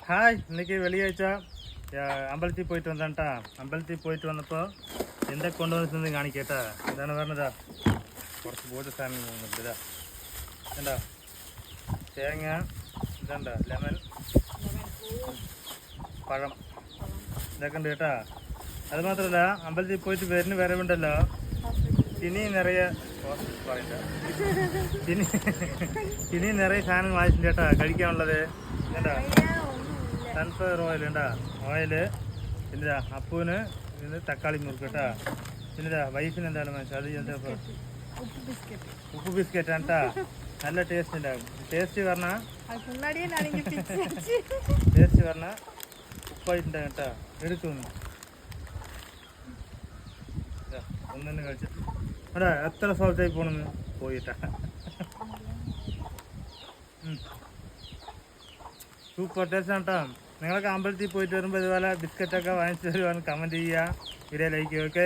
Hi, ഇന്നേക്ക് വെള്ളിയാഴ്ച അമ്പലത്തിൽ പോയിട്ട് വന്നാട്ടാ. അമ്പലത്തിൽ പോയിട്ട് വന്നപ്പോൾ എന്തൊക്കെ കൊണ്ടുവന്നിട്ട് കാണിക്കേട്ടാ. എന്താണ് പറഞ്ഞതാ, കുറച്ച് പൂജ സാധനങ്ങൾ പോകുന്നുണ്ട്. ഇതാ എന്താ തേങ്ങ, ഇതണ്ട ലെമൺ, പഴം, ഇതൊക്കെ ഉണ്ട് കേട്ടാ. അത് മാത്രമല്ല, അമ്പലത്തിൽ പോയിട്ട് വരവുണ്ടല്ലോ, ഇനി നിറയെ ഇനി നിറയെ സാധനം വാങ്ങിച്ചിട്ടുണ്ട് കേട്ടാ കഴിക്കാനുള്ളത്. എന്താ സൺഫ്ലവർ ഓയിൽ ഉണ്ടാ, ഓയില്, പിന്നെ അപ്പൂന് ഇത് തക്കാളി മുറുക്ക് കേട്ടാ. പിന്നെ വൈഫിന് എന്താണ് മനസ്സിൽ അത് എന്താ ഉപ്പ് ബിസ്ക്കറ്റ് ആണ്ടാ. നല്ല ടേസ്റ്റ് ഉണ്ടാകും. ടേസ്റ്റ് പറഞ്ഞാൽ ഉപ്പായിട്ടുണ്ടാകും കേട്ടാ. എടുക്കുന്നു ഒന്നെ കഴിച്ചിട്ട് അടാ എത്ര സ്ഥലത്തേക്ക് പോണെന്ന് പോയിട്ടാ. സൂപ്പർ ടേസ്റ്റ് ആട്ടാ. നിങ്ങളൊക്കെ അമ്പലത്തിൽ പോയിട്ട് വരുമ്പോൾ ഇതുപോലെ ബിസ്ക്കറ്റൊക്കെ വാങ്ങിച്ച് തരുവാൻ കമൻറ്റ് ചെയ്യുക, വീഡിയോ ലൈക്ക് ചെയ്യുക. ഓക്കെ.